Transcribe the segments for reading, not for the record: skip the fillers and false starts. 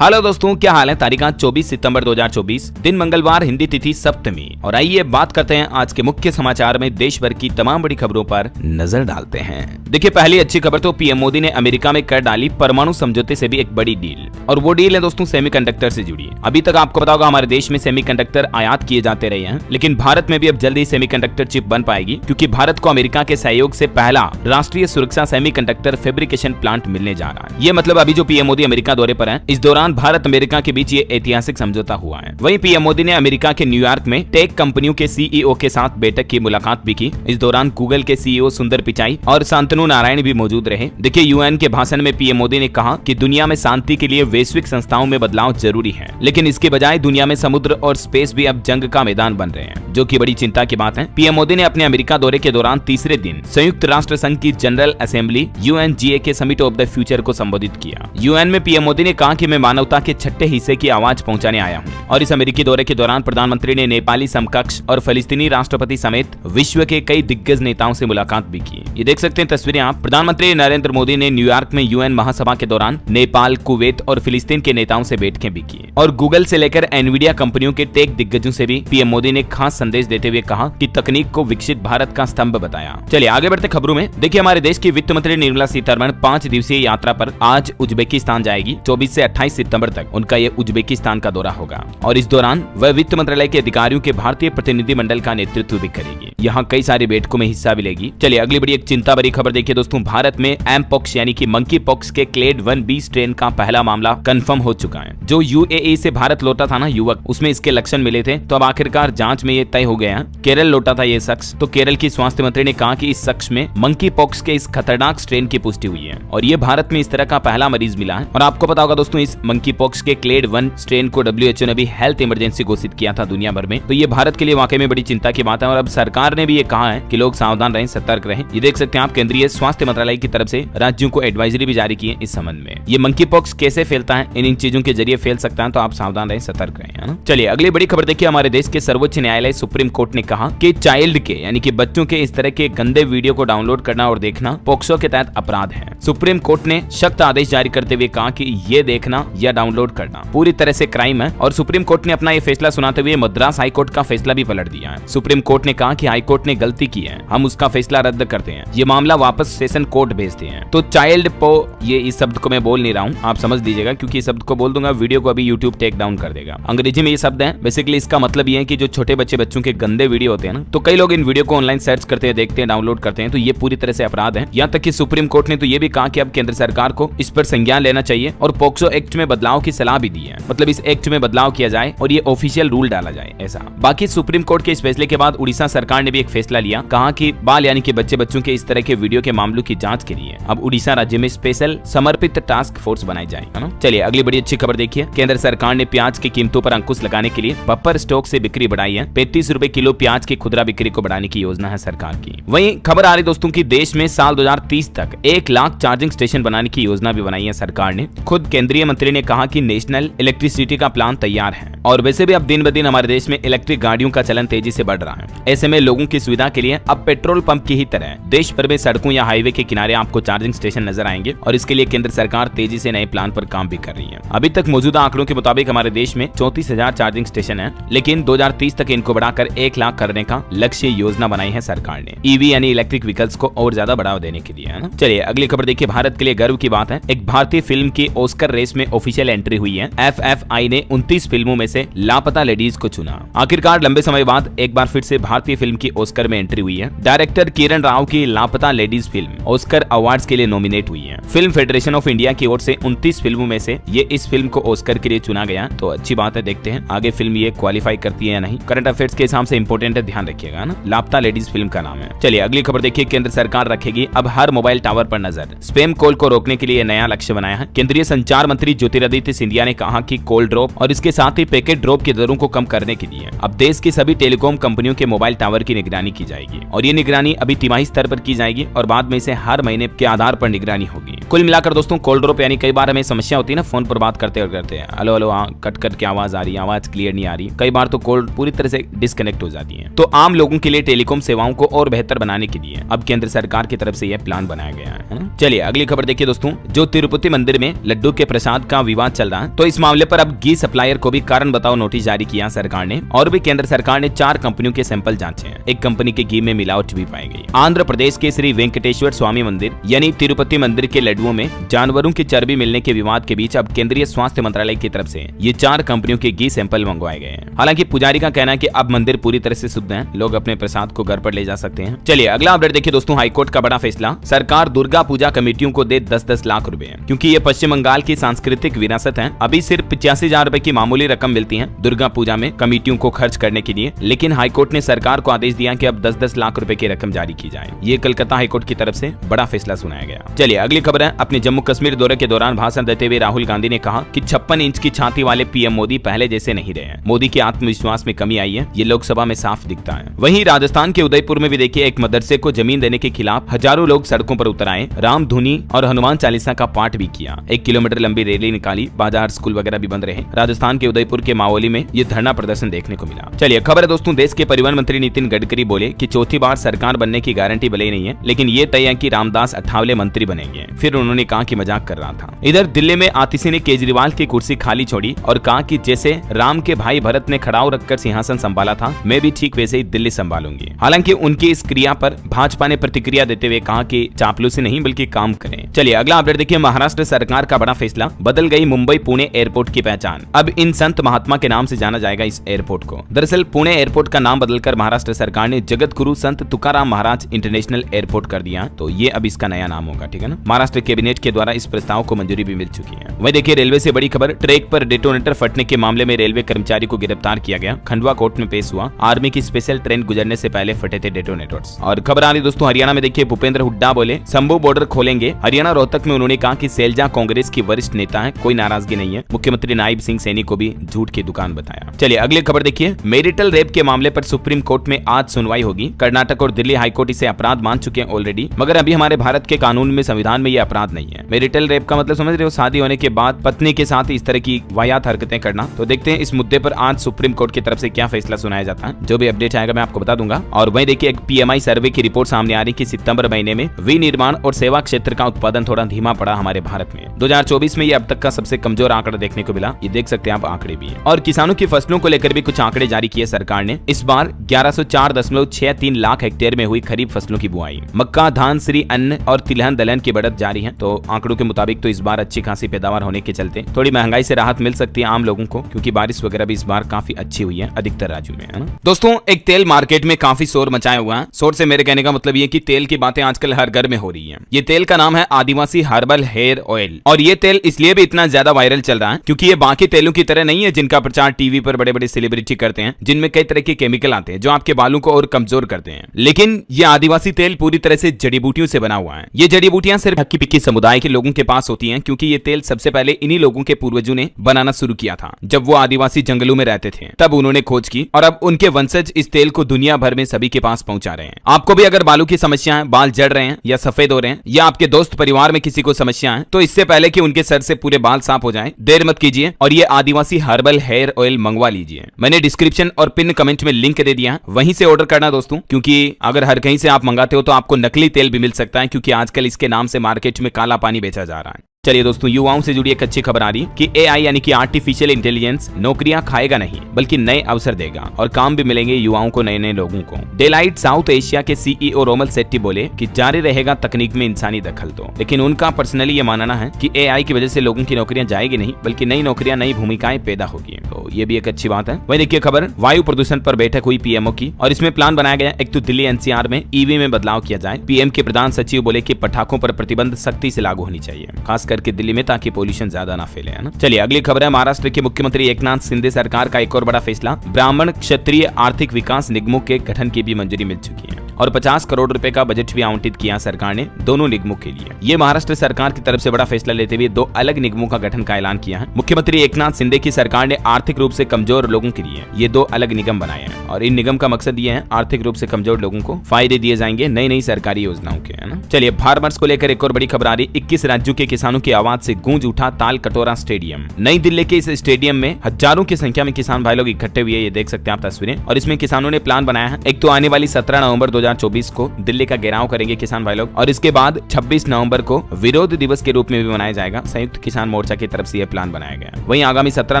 Hello दोस्तों, क्या हाल है। तारीख 24 सितंबर 2024, दिन मंगलवार, हिंदी तिथि सप्तमी। और आइए बात करते हैं आज के मुख्य समाचार में देश भर की तमाम बड़ी खबरों पर नजर डालते हैं। देखिए, पहली अच्छी खबर तो पीएम मोदी ने अमेरिका में कर डाली परमाणु समझौते से भी एक बड़ी डील, और वो डील है दोस्तों सेमीकंडक्टर से जुड़ी। अभी तक आपको पता होगा हमारे देश में सेमीकंडक्टर आयात किए जाते रहे हैं, लेकिन भारत में भी अब जल्दी सेमीकंडक्टर चिप बन पाएगी, क्योंकि भारत को अमेरिका के सहयोग से पहला राष्ट्रीय सुरक्षा सेमीकंडक्टर फैब्रिकेशन प्लांट मिलने जा रहा है। ये मतलब अभी जो पीएम मोदी अमेरिका दौरे पर हैं, इस दौरान भारत अमेरिका के बीच ये ऐतिहासिक समझौता हुआ है। वहीं पीएम मोदी ने अमेरिका के न्यूयॉर्क में टेक कंपनियों के सीईओ के साथ बैठक की मुलाकात भी की। इस दौरान गूगल के सीईओ सुंदर पिचाई और शांतनु नारायण भी मौजूद रहे। देखिए, यूएन के भाषण में पीएम मोदी ने कहा कि दुनिया में शांति के लिए वैश्विक संस्थाओं में बदलाव जरूरी है, लेकिन इसके बजाय दुनिया में समुद्र और स्पेस भी अब जंग का मैदान बन रहे हैं, जो कि बड़ी चिंता की बात है। पीएम मोदी ने अपने अमेरिका दौरे के दौरान तीसरे दिन संयुक्त राष्ट्र संघ की जनरल असेंबली यूएनजीए के समिट ऑफ द फ्यूचर को संबोधित किया। यूएन में पीएम मोदी ने कहा कि मैं मानवता के छठे हिस्से की आवाज पहुंचाने आया हूं। और इस अमेरिकी दौरे के दौरान प्रधानमंत्री ने नेपाली समकक्ष और फलस्तीनी राष्ट्रपति समेत विश्व के कई दिग्गज नेताओं से मुलाकात भी की। ये देख सकते हैं तस्वीरें आप। प्रधानमंत्री नरेंद्र मोदी ने न्यूयॉर्क में यूएन महासभा के दौरान नेपाल, कुवैत और फिलिस्तीन के नेताओं से बैठकें भी की। और गूगल से लेकर एनवीडिया कंपनियों के टेक दिग्गजों से भी पीएम मोदी ने खास संदेश देते हुए कहा कि तकनीक को विकसित भारत का स्तंभ बताया। चलिए आगे बढ़ते खबरों में। देखिए, हमारे देश की वित्त मंत्री निर्मला सीतारमण 5 दिवसीय यात्रा पर आज उज्बेकिस्तान जाएगी। 24 से 28 सितंबर तक उनका ये उज्बेकिस्तान का दौरा होगा, और इस दौरान वह वित्त मंत्रालय के अधिकारियों के भारतीय प्रतिनिधि मंडल का नेतृत्व भी करेगी। यहाँ कई सारी बैठकों में हिस्सा भी लेगी। चलिए अगली बड़ी एक चिंता भरी खबर देखिए दोस्तों। भारत में एम पॉक्स यानी कि मंकी पॉक्स के क्लेड 1B स्ट्रेन का पहला मामला कंफर्म हो चुका है। जो यूएई से भारत लौटा था ना युवक, उसमें इसके लक्षण मिले थे, तो अब आखिरकार जांच में ये तय हो गया है। केरल लौटा था ये शख्स, तो केरल की स्वास्थ्य मंत्री ने कहा कि इस शख्स में मंकी पॉक्स के इस खतरनाक स्ट्रेन की पुष्टि हुई है, और ये भारत में इस तरह का पहला मरीज मिला है। और आपको पता होगा दोस्तों, इस मंकी पॉक्स के क्लेड 1 स्ट्रेन को WHO ने भी हेल्थ इमरजेंसी घोषित किया था दुनिया भर में। तो ये भारत के लिए वाकई में बड़ी चिंता की बात है, और अब सरकार ने भी ये कहा है कि लोग सावधान रहें, सतर्क रहें। ये देख सकते हैं आप, केंद्रीय स्वास्थ्य मंत्रालय की तरफ से राज्यों को एडवाइजरी भी जारी की है इस संबंध में। ये मंकी पॉक्स कैसे फैलता है, इन चीजों के जरिए फैल सकता है, तो आप सावधान रहें, सतर्क रहें, है ना। चलिए अगली बड़ी खबर देखिए। हमारे देश के सर्वोच्च न्यायालय सुप्रीम कोर्ट ने कहा कि चाइल्ड के यानी कि बच्चों के इस तरह के गंदे वीडियो को डाउनलोड करना और देखना पोक्सो के तहत अपराध है। सुप्रीम कोर्ट ने सख्त आदेश जारी करते हुए कहा कि ये देखना या डाउनलोड करना पूरी तरह से क्राइम है। और सुप्रीम कोर्ट ने अपना ये फैसला सुनाते हुए मद्रास हाई कोर्ट का फैसला भी पलट दिया है। सुप्रीम कोर्ट ने कहा कि हाई कोर्ट ने गलती की है, हम उसका फैसला रद्द करते हैं, ये मामला वापस सेशन कोर्ट भेजते हैं। तो चाइल्ड पो, ये इस शब्द को मैं बोल नहीं रहा हूँ, आप समझ लीजिएगा, क्योंकि इस शब्द को बोल दूंगा वीडियो को अभी यूट्यूब टेक डाउन कर देगा। अंग्रेजी में ये शब्द है। बेसिकली इसका मतलब ये है कि जो छोटे बच्चों के गंदे वीडियो होते हैं ना, तो कई लोग इन वीडियो को ऑनलाइन सर्च करते हैं, देखते हैं, डाउनलोड करते हैं, तो ये पूरी तरह से अपराध है। यहाँ तक कि सुप्रीम कोर्ट ने तो ये भी कहा कि अब केंद्र सरकार को इस पर संज्ञान लेना चाहिए और पोक्सो एक्ट में बदलाव की सलाह भी दी है। मतलब इस एक्ट में बदलाव किया जाए और ये ऑफिशियल रूल डाला जाए, ऐसा। बाकी सुप्रीम कोर्ट के इस फैसले के बाद उड़ीसा सरकार ने भी एक फैसला लिया, कहा कि बाल यानी कि बच्चों के इस तरह के वीडियो के मामलों की जांच के लिए अब उड़ीसा राज्य में स्पेशल समर्पित टास्क फोर्स बनाई जाए, है ना। चलिए अगली बड़ी अच्छी खबर देखिए। केंद्र सरकार ने प्याज की कीमतों पर अंकुश लगाने के लिए बफर स्टॉक से बिक्री बढ़ाई है। 35 रुपए किलो प्याज की खुदरा बिक्री को बढ़ाने की योजना है सरकार की। वहीं खबर आ रही दोस्तों की देश में साल 2030 तक 1 लाख चार्जिंग स्टेशन बनाने की योजना भी बनाई है सरकार ने। खुद केंद्रीय मंत्री ने कहा कि नेशनल इलेक्ट्रिसिटी का प्लान तैयार है। और वैसे भी अब दिन ब दिन हमारे देश में इलेक्ट्रिक गाड़ियों का चलन तेजी से बढ़ रहा है। ऐसे में लोगों की सुविधा के लिए अब पेट्रोल पंप की ही तरह देश भर में सड़कों या हाईवे के किनारे आपको चार्जिंग स्टेशन नजर आएंगे, और इसके लिए केंद्र सरकार तेजी से नए प्लान पर काम भी कर रही है। अभी तक मौजूदा आंकड़ों के मुताबिक हमारे देश में 34,000 चार्जिंग स्टेशन है, लेकिन 2030 तक इनको बढ़ाकर 1 लाख करने का लक्ष्य योजना बनाई है सरकार ने, ईवी यानी इलेक्ट्रिक व्हीकल्स को और ज्यादा बढ़ावा देने के लिए, है ना। चलिए अगली खबर देखिए। भारत के लिए गर्व की बात है, एक भारतीय फिल्म की ऑस्कर रेस में ऑफिशियल एंट्री हुई है। FFI ने 29 फिल्मों में से लापता लेडीज को चुना। आखिरकार लंबे समय बाद एक बार फिर से भारतीय फिल्म की ऑस्कर में एंट्री हुई है। डायरेक्टर किरण राव की लापता लेडीज फिल्म ऑस्कर अवार्ड्स के लिए नॉमिनेट हुई है। फिल्म फेडरेशन ऑफ इंडिया की ओर से 29 फिल्मों में से ये इस फिल्म को ऑस्कर के लिए चुना गया, तो अच्छी बात है। देखते हैं आगे फिल्म ये क्वालिफाई करती है या नहीं। करंट अफेयर्स के हिसाब से इंपोर्टेंट है, ध्यान रखिएगा ना। लापता लेडीज फिल्म का नाम है। चलिए अगली खबर देखिए। केंद्र सरकार रखेगी अब हर मोबाइल टावर पर नजर। स्पैम कॉल को रोकने के लिए नया लक्ष्य बनाया है। केंद्रीय संचार मंत्री ज्योतिरादित्य सिंधिया ने कहा कि कॉल ड्रॉप और इसके साथ ही पैकेट ड्रॉप की दरों को कम करने के लिए अब देश की सभी टेलीकॉम कंपनियों के मोबाइल टावर की निगरानी की जाएगी और ये निगरानी अभी तिमाही स्तर पर की जाएगी और बाद में इसे हर महीने के आधार पर निगरानी होगी। कुल मिलाकर दोस्तों कॉल ड्रॉप यानी कई बार हमें समस्या होती है ना फोन पर बात करते हेलो हेलो कट कट के आवाज आ रही है, आवाज क्लियर नहीं आ रही, कई बार तो कॉल पूरी तरह से डिस्कनेक्ट हो जाती है। तो आम लोगों के लिए टेलीकॉम सेवाओं को और बेहतर बनाने के लिए अब केंद्र सरकार की तरफ से यह प्लान बनाया गया है ना। चलिए अगली खबर देखिए दोस्तों, जो तिरुपति मंदिर में लड्डू के प्रसाद का विवाद चल रहा है, तो इस मामले पर अब घी सप्लायर को भी कारण बताओ नोटिस जारी किया सरकार ने और भी केंद्र सरकार ने 4 कंपनियों के सैंपल जांचे हैं। एक कंपनी के घी में मिलावट भी पाई गई। आंध्र प्रदेश के श्री वेंकटेश्वर स्वामी मंदिर यानी तिरुपति मंदिर के लड्डुओं में जानवरों की चर्बी मिलने के विवाद के बीच अब केंद्रीय स्वास्थ्य मंत्रालय की तरफ से ये 4 कंपनियों के घी सैंपल मंगवाए गए हैं। हालांकि पुजारी का कहना है कि अब मंदिर पूरी तरह से शुद्ध है, लोग अपने प्रसाद को घर पर ले जा सकते हैं। चलिए अगला अपडेट देखिए दोस्तों, हाईकोर्ट का बड़ा फैसला, सरकार दुर्गा पूजा कमेटियों को दे 10-10 लाख रुपए क्योंकि ये पश्चिम बंगाल की सांस्कृतिक विरासत है। अभी सिर्फ 85,000 रुपए की मामूली रकम मिलती है दुर्गा पूजा में कमेटियों को खर्च करने के लिए, लेकिन हाईकोर्ट ने सरकार को आदेश दिया कि अब 10-10 लाख रुपए की रकम जारी की जाए। ये कलकत्ता हाईकोर्ट की तरफ से बड़ा फैसला सुनाया गया। चलिए अगली खबर है, अपने जम्मू कश्मीर दौरे के दौरान भाषण देते हुए राहुल गांधी ने कहा कि 56 इंच की छाती वाले पीएम मोदी पहले जैसे नहीं रहे हैं। मोदी के आत्मविश्वास में कमी आई है, ये लोकसभा में साफ दिखता है। वहीं राजस्थान के उदयपुर में भी देखिए एक मदरसे को जमीन देने के खिलाफ हजारों लोग सड़कों पर उतर आए, राम धुनी और हनुमान चालीसा का पाठ भी किया, 1 किलोमीटर लंबी रैली निकाली, बाजार स्कूल वगैरह भी बंद रहे। राजस्थान के उदयपुर के मावली में ये धरना प्रदर्शन देखने को मिला। चलिए खबर है दोस्तों, देश के परिवहन मंत्री नितिन गडकरी बोले कि चौथी बार सरकार बनने की गारंटी भले ही नहीं है, लेकिन ये तय है कि रामदास अठावले मंत्री बनेंगे। फिर उन्होंने कहा कि मजाक कर रहा था। इधर दिल्ली में आतिशी ने केजरीवाल की कुर्सी खाली छोड़ी और कहा कि जैसे राम के भाई भरत ने खड़ाऊ रखकर सिंहासन संभाला था, मैं भी ठीक वैसे ही दिल्ली संभालूंगी। हालांकि उनकी इस क्रिया पर भाजपा ने प्रतिक्रिया देते हुए कहा कि चापलूसी नहीं बल्कि काम करें। चलिए अगला अपडेट देखिए, महाराष्ट्र सरकार का बड़ा फैसला, बदल गई मुंबई पुणे एयरपोर्ट की पहचान। अब इन संत महात्मा के नाम से जाना जाएगा इस एयरपोर्ट को। दरअसल पुणे एयरपोर्ट का नाम बदलकर महाराष्ट्र सरकार ने जगत गुरु संत तुकाराम महाराज इंटरनेशनल एयरपोर्ट कर दिया, तो ये अब इसका नया नाम होगा, ठीक है ना। महाराष्ट्र कैबिनेट के द्वारा इस प्रस्ताव को मंजूरी भी मिल चुकी है। वही देखिए रेलवे से बड़ी खबर, ट्रैक पर डेटोनेटर फटने के मामले में रेलवे कर्मचारी को गिरफ्तार किया गया, खंडवा कोर्ट में पेश हुआ। आर्मी की स्पेशल ट्रेन गुजरने से पहले फटे थे डेटोनेटर्स। और खबर आ रही दोस्तों हरियाणा में देखिए, भूपेंद्र हुड्डा बोले शंभू बॉर्डर खोलेंगे। हरियाणा रोहतक में उन्होंने कहा कि सैलजा कांग्रेस की वरिष्ठ नेता है, कोई नाराजगी नहीं है। मुख्यमंत्री नायब सिंह सैनी को भी झूठ की दुकान बताया। चलिए अगली खबर देखिए, मैरिटल रेप के मामले पर सुप्रीम कोर्ट में आज सुनवाई होगी। कर्नाटक और दिल्ली हाईकोर्ट इसे अपराध मान चुके हैं ऑलरेडी, मगर अभी हमारे भारत के कानून में, संविधान में ये अपराध नहीं है। मैरिटल रेप का मतलब समझ रहे हो, शादी होने के बाद पत्नी के साथ इस तरह की वाहियात हरकतें करना। तो देखते हैं इस मुद्दे पर आज सुप्रीम कोर्ट की तरफ से क्या फैसला सुनाया जाता है। जो भी अपडेट आएगा मैं आपको बता दूंगा। और वहीं देखिए एक पीएमआई सर्वे की रिपोर्ट सामने आ रही कि सितंबर महीने में विनिर्माण और सेवा क्षेत्र का उत्पादन थोड़ा धीमा पड़ा हमारे भारत में। 2024 में ये अब तक का सबसे कमजोर आंकड़ा देखने को मिला, ये देख सकते हैं आप आंकड़े भी। और किसानों की फसलों को लेकर भी कुछ आंकड़े जारी किए सरकार ने। इस बार 1104.63 लाख हेक्टेयर में हुई खरीफ फसलों की बुआई। मक्का, धान, श्री अन्न और तिलहन दलहन की बढ़त जारी है। तो आंकड़ों के मुताबिक तो इस बार अच्छी खासी पैदावार होने के चलते थोड़ी महंगाई से राहत मिल सकती है आम लोगों को, क्योंकि बारिश वगैरह भी इस बार काफी अच्छी हुई है अधिकतर राज्यों में, है ना। दोस्तों एक तेल मार्केट में काफी शोर मचाया हुआ है। शोर से मेरे कहने का मतलब ये कि तेल की बातें आजकल हर घर में हो रही है। ये तेल का नाम है आदिवासी हर्बल हेयर ऑयल, और ये तेल इसलिए भी इतना ज्यादा वायरल चल रहा है क्योंकि ये बाकी तेलों की तरह नहीं है जिनका प्रचार टीवी पर बड़े बड़े सेलिब्रिटी करते हैं, जिनमें कई तरह के केमिकल आते हैं जो आपके बालों को और कमजोर करते हैं। लेकिन ये आदिवासी तेल पूरी तरह से जड़ी बूटियों से बना हुआ है। ये जड़ी बूटियां सिर्फ हक्की पिक्की समुदाय के लोगों के पास होती हैं, क्योंकि ये तेल सबसे पहले इन्हीं लोगों के पूर्वजों ने बनाना शुरू किया था। जब वो आदिवासी जंगलों में रहते थे तब उन्होंने खोज की, और अब उनके वंशज इस तेल को दुनिया भर में सभी के पास पहुंचा रहे हैं। आपको भी अगर बालों की समस्या है, बाल जड़ रहे हैं या सफेद हो रहे हैं, या आपके दोस्त परिवार में किसी को समस्या है, तो इससे पहले कि उनके सर से पूरे बाल साफ हो जाएं, देर मत कीजिए और ये आदिवासी हर्बल हेयर ऑयल मंगवा लीजिए। मैंने डिस्क्रिप्शन और पिन कमेंट में लिंक दे दिया है, वहीं से ऑर्डर करना दोस्तों, क्योंकि अगर हर कहीं से आप मंगाते हो तो आपको नकली तेल भी मिल सकता है, क्योंकि आजकल इसके नाम से मार्केट में काला पानी बेचा जा रहा है। चलिए दोस्तों, युवाओं से जुड़ी एक अच्छी खबर आ रही कि एआई यानी कि आर्टिफिशियल इंटेलिजेंस नौकरियां खाएगा नहीं बल्कि नए अवसर देगा, और काम भी मिलेंगे युवाओं को, नए नए लोगों को। डेलाइट साउथ एशिया के सीईओ रोमल सेट्टी बोले कि जारी रहेगा तकनीक में इंसानी दखल तो, लेकिन उनका पर्सनली ये मानना है कि एआई की वजह से लोगों की नौकरियां जाएगी नहीं बल्कि नई नौकरियां, नई भूमिकाएं पैदा होगी। तो ये भी एक अच्छी बात है। वही देखिए खबर, वायु प्रदूषण पर बैठक हुई पीएमओ की, और इसमें प्लान बनाया गया एक तो दिल्ली एनसीआर में ईवी में बदलाव किया जाए। पीएम के प्रधान सचिव बोले कि पटाखों पर प्रतिबंध सख्ती से लागू होनी चाहिए, खास करके दिल्ली में, ताकि पोल्यूशन ज्यादा ना फैले, है ना। चलिए अगली खबर है, महाराष्ट्र के मुख्यमंत्री एकनाथ शिंदे सरकार का एक और बड़ा फैसला, ब्राह्मण क्षत्रिय आर्थिक विकास निगमों के गठन की भी मंजूरी मिल चुकी है। और 50 करोड़ रुपए का बजट भी आवंटित किया सरकार ने दोनों निगमों के लिए। ये महाराष्ट्र सरकार की तरफ से बड़ा फैसला लेते हुए 2 अलग निगमों का गठन का ऐलान किया है। मुख्यमंत्री एकनाथ शिंदे की सरकार ने आर्थिक रूप से कमजोर लोगों के लिए ये 2 अलग निगम बनाए हैं और इन निगम का मकसद ये है आर्थिक रूप से कमजोर लोगों को फायदे दिए जाएंगे नई नई सरकारी योजनाओं के, है ना। चलिए फार्मर्स को लेकर एक और बड़ी खबर आ रही। 21 राज्यों के किसानों की आवाज से गूंज उठा ताल कटोरा स्टेडियम। नई दिल्ली के इस स्टेडियम में हजारों की संख्या में किसान भाई लोग इकट्ठे हुए, ये देख सकते हैं आप तस्वीरें। और इसमें किसानों ने प्लान बनाया है। एक तो आने वाली 17 नवंबर 2024 को दिल्ली का घेराव करेंगे किसान भाई लोग और इसके बाद 26 नवंबर को विरोध दिवस के रूप में भी मनाया जाएगा। संयुक्त किसान मोर्चा की तरफ से यह प्लान बनाया गया। वहीं आगामी 17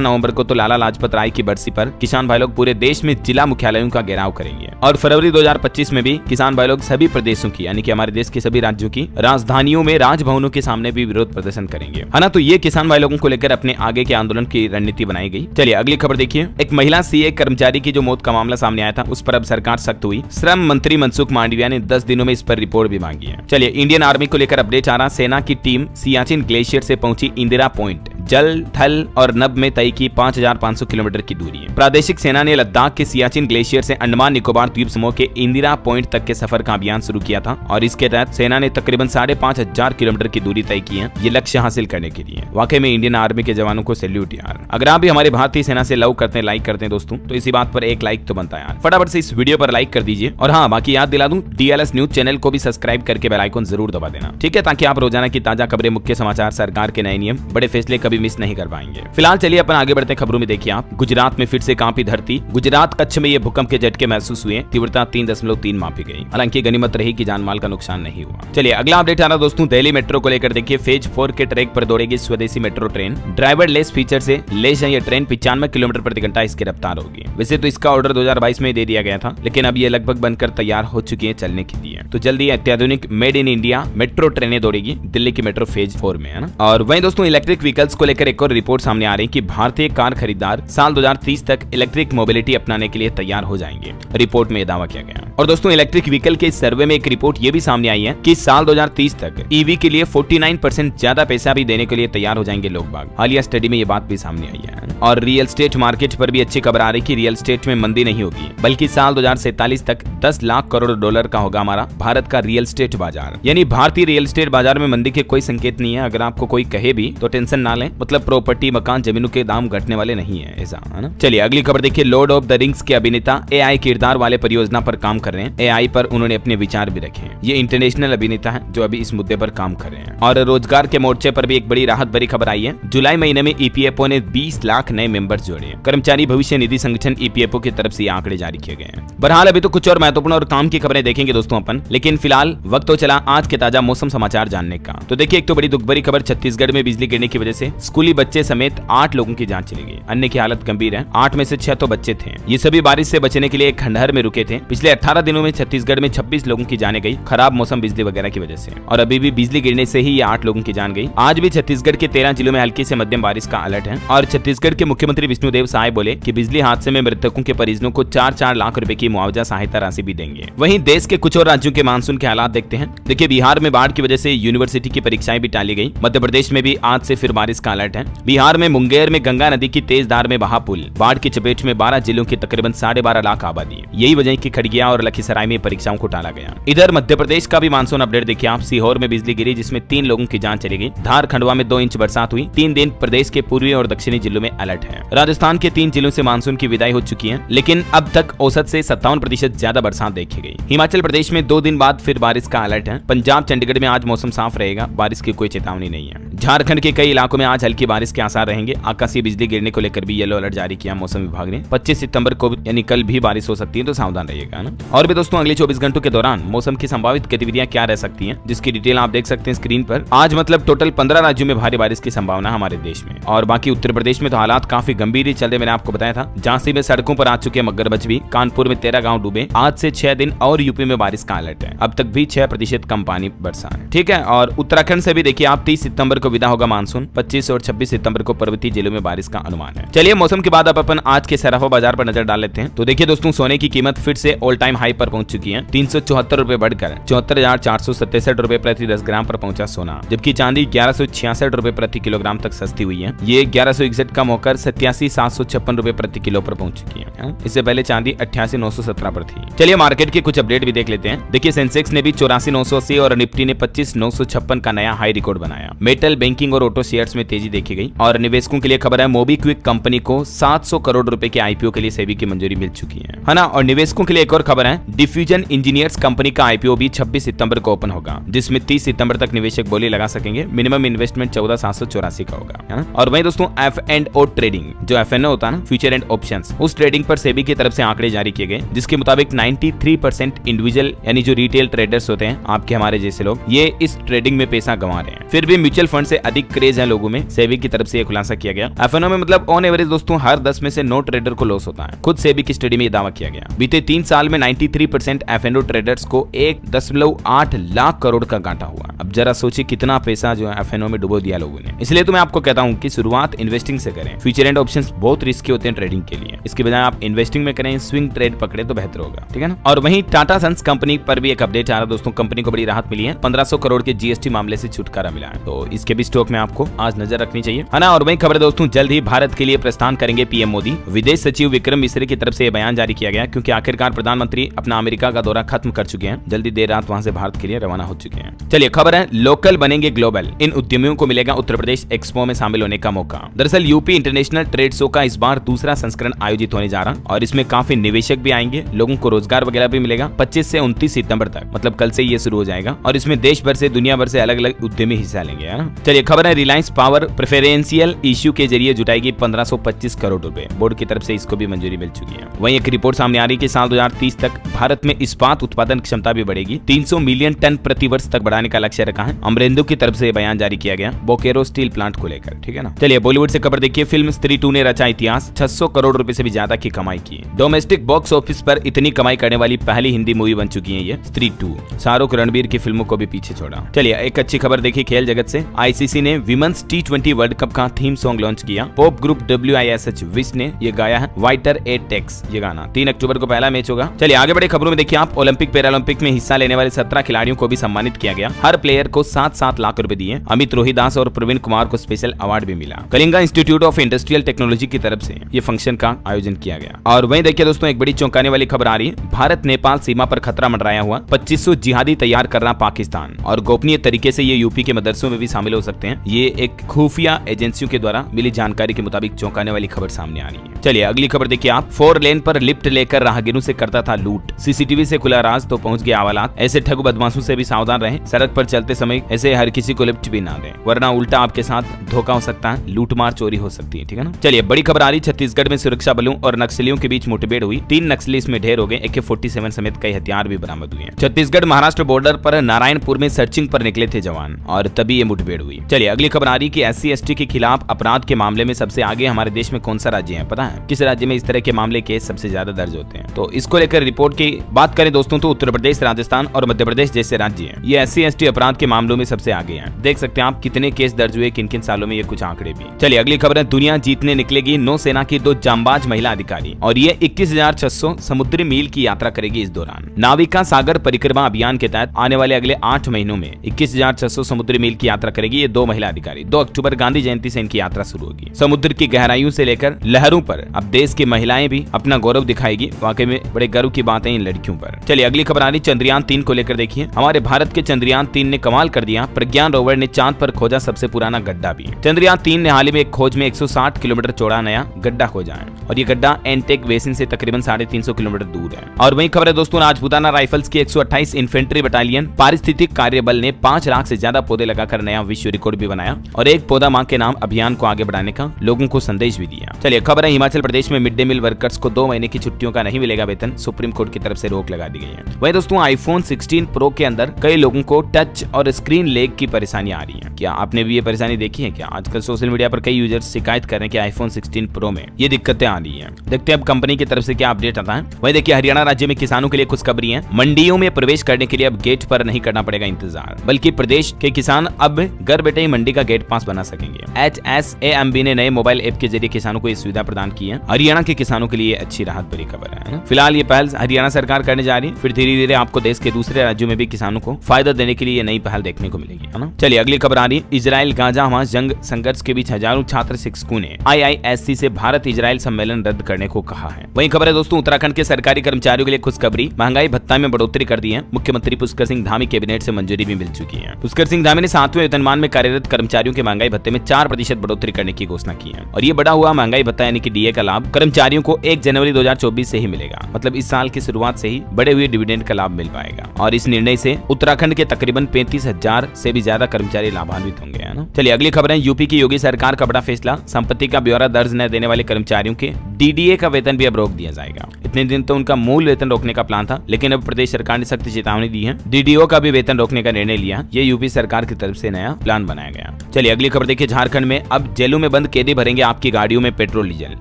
नवंबर को तो लाला लाजपत राय की बरसी पर किसान भाई लोग पूरे देश में जिला मुख्यालयों का घेराव करेंगे। और फरवरी 2025 में भी किसान भाई लोग सभी प्रदेशों की यानी कि हमारे देश के सभी राज्यों की राजधानियों में राजभवनों के सामने भी विरोध प्रदर्शन करेंगे, है ना। तो ये किसान भाई लोगों को लेकर अपने आगे के आंदोलन की रणनीति बनाई गई। चलिए अगली खबर देखिए। एक महिला सीए कर्मचारी की जो मौत का मामला सामने आया था उस पर अब सरकार सख्त हुई। श्रम मंत्री मनसुख मांडविया ने 10 दिनों में इस पर रिपोर्ट भी मांगी है। चलिए इंडियन आर्मी को लेकर अपडेट आ रहा। सेना की टीम सियाचिन ग्लेशियर से पहुंची इंदिरा पॉइंट। जल, थल और नभ में तय की 5500 किलोमीटर की दूरी है। प्रादेशिक सेना ने लद्दाख के सियाचिन ग्लेशियर से अंडमान निकोबार द्वीप समूह के इंदिरा पॉइंट तक के सफर का अभियान शुरू किया था और इसके तहत सेना ने तकरीबन 5500 किलोमीटर की दूरी तय की है ये लक्ष्य हासिल करने के लिए। वाकई में इंडियन आर्मी के जवानों को सैल्यूट यार। अगर आप भी हमारे भारतीय सेना से लव करते हैं, लाइक करते हैं दोस्तों, तो इसी बात पर एक लाइक तो बनता है यार। फटाफट से इस वीडियो पर लाइक कर दीजिए। और हाँ, बाकी याद दिला दूं, DLS न्यूज चैनल को भी सब्सक्राइब करके बेल आइकन जरूर दबा देना, ठीक है, ताकि आप रोजाना की ताजा खबरें, मुख्य समाचार, सरकार के नए नियम, बड़े फैसले कभी मिस नहीं कर पाएंगे। फिलहाल चलिए अपन आगे बढ़ते हैं खबरों में। देखिए आप, गुजरात में फिर से कांपी धरती। गुजरात कच्छ में ये भूकंप के झटके महसूस हुए। तीव्रता 3.3 मापी गई। हालांकि गनीमत रही कि जान माल का नुकसान नहीं हुआ। चलिए अगला अपडेट आ रहा दोस्तों दिल्ली मेट्रो को लेकर। देखिए फेज 4 के ट्रैक पर दौड़ेगी स्वदेशी metro train. Driver less feature से लेस है ये ट्रेन। 95 किलोमीटर प्रति घंटा इसकी रफ्तार होगी। वैसे तो इसका ऑर्डर 2022 में दे दिया गया था, लेकिन अब ये लगभग बनकर तैयार हो चुकी है चलने के लिए। तो जल्दी अत्याधुनिक मेड इन इंडिया मेट्रो ट्रेनें दौड़ेगी दिल्ली की मेट्रो फेज 4 में, है ना। और वहीं दोस्तों इलेक्ट्रिक व्हीकल्स को लेकर एक और रिपोर्ट सामने आ रही है कि भारतीय कार खरीदार साल 2030 तक इलेक्ट्रिक मोबिलिटी अपनाने के लिए तैयार हो जाएंगे। रिपोर्ट में दावा किया गया। और दोस्तों इलेक्ट्रिक व्हीकल के सर्वे में एक रिपोर्ट ये भी सामने आई है कि साल 2030 तक ईवी के लिए 49% ज्यादा पैसा भी देने के लिए तैयार हो जाएंगे लोग बाग। हालिया स्टडी में ये बात भी सामने आई है। और रियल एस्टेट मार्केट पर भी अच्छी खबर आ रही कि रियल एस्टेट में मंदी नहीं होगी, बल्कि साल 2047 तक 10 लाख करोड़ डॉलर का होगा हमारा भारत का रियल एस्टेट बाजार। यानी भारतीय रियल एस्टेट बाजार में मंदी के कोई संकेत नहीं है। अगर आपको कोई कहे भी तो टेंशन ना लें, मतलब प्रॉपर्टी, मकान, जमीनों के दाम घटने वाले नहीं है ऐसा, है ना। चलिए अगली खबर देखिए। लॉर्ड ऑफ द रिंग्स के अभिनेता AI किरदार वाले परियोजना पर काम कर रहे हैं। AI पर उन्होंने अपने विचार भी रखे हैं। ये इंटरनेशनल अभिनेता है जो अभी इस मुद्दे पर काम कर रहे हैं। और रोजगार के मोर्चे पर भी एक बड़ी राहत भरी खबर आई है। जुलाई महीने में EPFO ने 20 लाख नए मेंबर्स जोड़े। कर्मचारी भविष्य निधि संगठन EPFO की तरफ से ये आंकड़े जारी किए गए हैं। बहरहाल अभी तो कुछ और महत्वपूर्ण और काम की खबरें देखेंगे दोस्तों अपन, लेकिन फिलहाल वक्त तो चला आज के ताजा मौसम समाचार जानने का। तो देखिए एक तो बड़ी दुख भरी खबर, छत्तीसगढ़ में बिजली गिरने की वजह से स्कूली बच्चे समेत 8 लोगों की जान चली गई। अन्य की हालत गंभीर है। 8 में से 6 तो बच्चे थे। ये सभी बारिश से बचने के लिए एक खंडहर में रुके थे। पिछले 18 दिनों में छत्तीसगढ़ में 26 लोगों की जाने गई, खराब मौसम, बिजली वगैरह की वजह से। और अभी भी बिजली गिरने से ही ये 8 लोगों की जान गई। आज भी छत्तीसगढ़ के 13 जिलों में हल्की से मध्यम बारिश का अलर्ट है। और छत्तीसगढ़ के मुख्यमंत्री विष्णुदेव साय बोले कि बिजली हादसे में मृतकों के परिजनों को 4-4 लाख रुपए की मुआवजा सहायता राशि भी देंगे। वहीं देश के कुछ और राज्यों के मानसून के हालात देखते हैं। देखिए बिहार में बाढ़ की वजह से यूनिवर्सिटी की परीक्षाएं भी टाली गई। मध्य प्रदेश में भी आज से फिर बारिश का अलर्ट है। बिहार में मुंगेर में गंगा नदी की तेज धार में बहा पुल, बाढ़ की चपेट में 12 जिलों की तकरीबन 12.5 लाख आबादी। यही वजह की खड़गिया और लखीसराय में परीक्षाओं को टाला गया। इधर मध्य प्रदेश का भी मानसून अपडेट देखिए आप। सीहोर में बिजली गिरी जिसमें 3 लोगों की जान चली गई। धार खंडवा में 2 इंच बरसात हुई। 3 दिन प्रदेश के पूर्वी और दक्षिणी जिलों में अलर्ट है। राजस्थान के 3 जिलों से मानसून की विदाई हो चुकी है, लेकिन अब तक औसत से 57% ज्यादा बरसात देखी गई। हिमाचल प्रदेश में 2 दिन बाद फिर बारिश का अलर्ट है। पंजाब चंडीगढ़ में आज मौसम साफ रहेगा, बारिश की कोई चेतावनी नहीं है। झारखंड के कई इलाकों में आज हल्की बारिश के आसार रहेंगे। आकाशीय बिजली गिरने को लेकर भी येलो अलर्ट जारी किया मौसम विभाग ने। 25 सितंबर को यानी कल भी बारिश हो सकती है, तो सावधान रहिएगा ना। और भी दोस्तों अगले 24 घंटों के दौरान मौसम की संभावित गतिविधियां क्या रह सकती हैं, जिसकी डिटेल आप देख सकते हैं स्क्रीन पर। आज मतलब टोटल 15 राज्यों में भारी बारिश की संभावना हमारे देश में। और बाकी उत्तर प्रदेश में तो हालात काफी गंभीर ही चल रहे। मैंने आपको बताया था झांसी में सड़कों पर आ चुके मगरमच्छ भी। कानपुर में 13 गाँव डूबे। आज से 6 दिन और यूपी में बारिश का अलर्ट है। अब तक भी 6% कम पानी बरसा है, ठीक है। और उत्तराखंड से भी देखिए आप 30 सितंबर को विदा होगा मानसून। 25 और 26 सितंबर को पर्वतीय जिलों में बारिश का अनुमान है। चलिए मौसम के बाद अब अपन आज के सराफा बाजार पर नजर डाल लेते हैं। तो देखिए दोस्तों, सोने की कीमत फिर से ऑल टाइम हाई पर पहुंच चुकी है। 374 रुपए बढ़कर 74,467 रुपए प्रति 10 ग्राम पर पहुंचा सोना, जबकि चांदी 1166 रुपए प्रति किलोग्राम तक सस्ती हुई है। ये 1161 कम होकर 87,756 रुपए प्रति किलो पर पहुंच चुकी है। इससे पहले चांदी 88,917 पर थी। चलिए मार्केट के कुछ अपडेट भी देख लेते हैं। देखिए सेंसेक्स ने भी 84,980 और निफ्टी ने 25,956 का नया हाई रिकॉर्ड बनाया। मेटल, बैंकिंग और ऑटो शेयर्स में तेजी देखी गई। और निवेशकों के लिए खबर है, मोबीक्विक कंपनी को 700 करोड़ रुपए के आईपीओ के लिए सेबी की मंजूरी मिल चुकी है ना। और निवेशकों के लिए एक और खबर है, डिफ्यूजन इंजीनियर्स कंपनी का आईपीओ भी 26 सितंबर को ओपन होगा, जिसमें 30 सितंबर तक निवेशक बोली लगा सकेंगे। मिनिमम इन्वेस्टमेंट 14,784 का होगा, है ना। और वहीं दोस्तों F&O ट्रेडिंग, जो F&O होता है ना, फ्यूचर एंड ऑप्शंस, उस ट्रेडिंग पर सेबी की तरफ से आंकड़े जारी किए गए, जिसके मुताबिक 93% इंडिविजुअल यानी जो रिटेल ट्रेडर्स होते हैं, आपके हमारे जैसे लोग, ये इस ट्रेडिंग में पैसा गंवा रहे हैं। फिर भी म्यूचुअल फंड से अधिक क्रेज है लोगों में, सेबी की तरफ से ये खुलासा किया गया। F&O में मतलब ऑन एवरेज दोस्तों हर 10 में से 9 ट्रेडर को लॉस होता है। खुद सेबी की स्टडी में ये दावा किया गया। बीते 3 साल में 93% F&O ट्रेडर्स को 1.8 लाख करोड़ का घाटा हुआ। अब जरा सोचिए कितना पैसा जो है F&O में डुबो दिया लोगों ने। इसलिए तो मैं आपको कहता हूं कि शुरुआत इन्वेस्टिंग से करें। फ्यूचर एंड ऑप्शंस बहुत रिस्की होते हैं ट्रेडिंग के लिए, इसके बजाय आप इन्वेस्टिंग में करें, स्विंग ट्रेड पकड़े तो बेहतर होगा, ठीक है ना। और वहीं टाटा सन्स कंपनी पर भी एक अपडेट आ रहा है दोस्तों। कंपनी को बड़ी राहत मिली है, 1500 करोड़ के जीएसटी मामले से छुटकारा मिला है, तो इसके भी स्टॉक में आपको आज नजर रखनी चाहिए, है ना। और वहीं खबर दोस्तों, जल्द ही भारत के लिए प्रस्थान करेंगे पीएम मोदी। विदेश सचिव विक्रम मिश्री की तरफ से यह बयान जारी किया गया, क्योंकि आखिरकार प्रधानमंत्री अपना अमेरिका का दौरा खत्म कर चुके हैं। जल्दी देर रात वहां से भारत के लिए रवाना हो चुके हैं। चलिए खबर है, लोकल बनेंगे ग्लोबल, इन उद्यमियों को मिलेगा उत्तर प्रदेश एक्सपो में शामिल होने का मौका। दरअसल यूपी इंटरनेशनल ट्रेड शो का इस बार दूसरा संस्करण आयोजित होने जा रहा है, और इसमें काफी निवेशक भी आएंगे, लोगों को रोजगार वगैरह भी मिलेगा। 25 से 29 सितंबर तक, मतलब कल से ये शुरू हो जाएगा, और इसमें देश भर से, दुनिया भर से अलग अलग उद्यमी हिस्सा लेंगे, है ना। चलिए खबर है, रिलायंस पावर प्रेफरेंशियल इश्यू के जरिए जुटाएगी 1525 करोड़ रुपए। बोर्ड की तरफ से इसको भी मंजूरी मिल चुकी है। वहीं एक रिपोर्ट सामने आ रही है कि साल 2030 तक भारत में इस्पात उत्पादन क्षमता भी बढ़ेगी। 300 मिलियन टन प्रति वर्ष तक बढ़ाने का लक्ष्य रखा है। अमरेंदु की तरफ से बयान जारी किया गया बोकेरो स्टील प्लांट को लेकर, ठीक है ना। चलिए बॉलीवुड से खबर देखिए। फिल्म स्त्री 2 ने रचा इतिहास, 600 करोड़ रुपए से भी ज्यादा की कमाई की। डोमेस्टिक बॉक्स ऑफिस पर इतनी कमाई करने वाली पहली हिंदी मूवी बन चुकी है ये स्त्री 2। शाहरुख रणबीर की फिल्मों को भी पीछे छोड़ा। चलिए एक अच्छी खबर देखिए खेल जगत से। आईसीसी ने विमेंस T20 वर्ल्ड कप का थीम सॉन्ग लॉन्च किया। पॉप ग्रुप WISH विश ने ये गाया है वाइटर ए टेक्स, ये गाना 3 अक्टूबर को पहला मैच होगा। चलिए आगे बढ़े खबरों में देखिए आप। ओलंपिक पैरालंपिक में हिस्सा लेने वाले 17 खिलाड़ियों को भी सम्मानित किया गया। हर प्लेयर को 7-7 लाख रुपए दिए। अमित रोहिदास और प्रवीण कुमार को स्पेशल अवार्ड भी मिला। Kalinga institute of industrial technology की तरफ से ये फंक्शन का आयोजन किया गया। और वहीं देखिए दोस्तों, एक बड़ी चौंकाने वाली खबर आ रही है। भारत नेपाल सीमा पर खतरा मंडराया हुआ, 2500 जिहादी तैयार कर रहा पाकिस्तान, और गोपनीय तरीके से ये यूपी के मदरसों में भी शामिल हो सकते हैं। ये एक खुफिया एजेंसियों के द्वारा मिली जानकारी के मुताबिक चौंकाने वाली खबर सामने आ रही है। चलिए अगली खबर देखिए आप। 4 लेन पर लिफ्ट लेकर राहगीरों से करता था लूट, सीसीटीवी से खुला राज तो पहुंच गया हवालात। ऐसे ठग बदमाशों से भी सावधान रहें। सड़क पर चलते समय ऐसे हर किसी को लिफ्ट भी ना दें, वरना उल्टा आपके साथ धोखा हो सकता है, लूटमार चोरी हो सकती है, ठीक है ना। चलिए बड़ी खबर आ रही। छत्तीसगढ़ में सुरक्षा बलों और नक्सलियों के बीच मुठभेड़ हुई। 3 नक्सली इसमें ढेर हो गए। AK-47 समेत कई हथियार भी बरामद हुए। छत्तीसगढ़ महाराष्ट्र बॉर्डर पर नारायणपुर में सर्चिंग पर निकले थे जवान, और तभी ये मुठभेड़ हुई। चलिए अगली खबर आ रही कि SC/ST के खिलाफ अपराध के मामले में सबसे आगे हमारे देश में कौन सा राज्य है पता है? किस राज्य में इस तरह के मामले केस सबसे ज्यादा दर्ज होते हैं? तो इसको लेकर रिपोर्ट की बात करें दोस्तों, तो उत्तर प्रदेश, राजस्थान और मध्य प्रदेश जैसे राज्य हैं, ये SC/ST अपराध के मामलों में सबसे आगे हैं। देख सकते हैं आप कितने केस दर्ज हुए किन किन सालों में, ये कुछ आंकड़े भी। चलिए अगली खबर है। दुनिया जीतने निकलेगी नौसेना की 2 जांबाज महिला अधिकारी, और ये 21,600 समुद्री मील की यात्रा करेगी इस दौरान। नाविका सागर परिक्रमा अभियान के तहत आने वाले अगले 8 महीनों में 21,600 समुद्री मील की यात्रा करेगी ये 2 महिला अधिकारी। 2 अक्टूबर गांधी जयंती से इनकी यात्रा शुरू होगी। समुद्र की गहराइयों से लेकर लहरों पर अब देश की महिलाएं भी अपना गौरव दिखाएगी। वाकई में बड़े गर्व की बात है इन लड़कियों पर। चलिए अगली खबर आ रही चंद्रयान 3 को लेकर देखिए। हमारे भारत के चंद्रयान 3 ने कमाल कर दिया। प्रज्ञान रोवर ने चांद पर खोजा सबसे पुराना गड्ढा भी। चंद्रयान 3 ने हाल ही में एक खोज में 160 किलोमीटर चौड़ा नया गड्ढा खोजा है, और ये गड्ढा एनटेक बेसिन से तकरीबन 350 किलोमीटर दूर है। और वही खबर है दोस्तों, राजपूताना राइफल्स की 128 इन्फेंट्री बटालियन पारिस्थितिक कार्य बल ने 5 लाख से ज्यादा पौधे लगाकर नया विश्व रिकॉर्ड भी बनाया, और एक पौधा मां के नाम अभियान को आगे बढ़ाने का लोगों को संदेश भी दिया। चलिए खबर है, हिमाचल प्रदेश में मिड डे मील वर्कर्स को 2 महीने की छुट्टियों का नहीं मिलेगा वेतन, सुप्रीम कोर्ट की तरफ से रोक लगा दी गई है। वही दोस्तों, आईफोन 16 प्रो के अंदर कई लोगों को टच और स्क्रीन लेग की परेशानी आ रही है। क्या आपने भी ये परेशानी देखी है क्या? आजकल सोशल मीडिया पर कई यूजर्स शिकायत कर रहे हैं कि आईफोन 16 प्रो में ये दिक्कतें आ रही है। देखते हैं अब कंपनी की तरफ से क्या अपडेट आता है। वही देखिए, हरियाणा राज्य में किसानों के लिए खुशखबरी है। मंडियों में प्रवेश करने के लिए अब गेट पर नहीं करना पड़ेगा इंतजार, बल्कि प्रदेश के किसान अब घर बैठे ही मंडी का गेट पास बना बना सकेंगे। HSAMB ने नए मोबाइल ऐप के जरिए किसानों को ये सुविधा प्रदान की है। हरियाणा के किसानों के लिए अच्छी राहत भरी खबर है ना। फिलहाल ये पहल हरियाणा सरकार करने जा रही है, फिर धीरे धीरे आपको देश के दूसरे राज्यों में भी किसानों को फायदा देने के लिए ये नई पहल देखने को मिलेगी, है ना। चलिए अगली खबर आ रही है। इजराइल गाजा हमास जंग संघर्ष के बीच हजारों छात्र शिक्षकों ने IISc से भारत इजराइल सम्मेलन रद्द करने को कहा है। वहीं खबर है दोस्तों, उत्तराखंड के सरकारी कर्मचारियों के लिए खुशखबरी, महंगाई भत्ता में बढ़ोतरी कर दी है। मुख्यमंत्री पुष्कर सिंह धामी कैबिनेट से मंजूरी भी मिल चुकी है। पुष्कर सिंह धामी ने 7वें वेतनमान में कार्यरत कर्मचारियों के महंगाई भत्ते में 4% बढ़ोतरी करने की घोषणा की है। और ये बढ़ा हुआ महंगाई भत्ता यानी कि DA का लाभ कर्मचारियों को 1 जनवरी 2024 से ही मिलेगा। मतलब इस साल की शुरुआत से ही बढ़े हुए डिविडेंड का लाभ मिल पाएगा। और इस निर्णय से उत्तराखंड के तकरीबन 35,000 से भी ज्यादा कर्मचारी लाभान्वित होंगे, है ना। चलिए अगली खबर है। यूपी की योगी सरकार का बड़ा फैसला, संपत्ति का ब्यौरा दर्ज न देने वाले कर्मचारियों के DDA का वेतन भी अब रोक दिया जाएगा। इतने दिन तो उनका मूल वेतन रोकने का प्लान था, लेकिन अब प्रदेश सरकार ने सख्त चेतावनी दी है। DDO का भी वेतन रोकने का निर्णय लिया। ये यूपी सरकार की तरफ से नया प्लान बनाया गया। चलिए अगली खबर देखिए। झारखंड में अब जेलों में बंद कैदी भरेंगे आपकी गाड़ियों में पेट्रोल डीजल।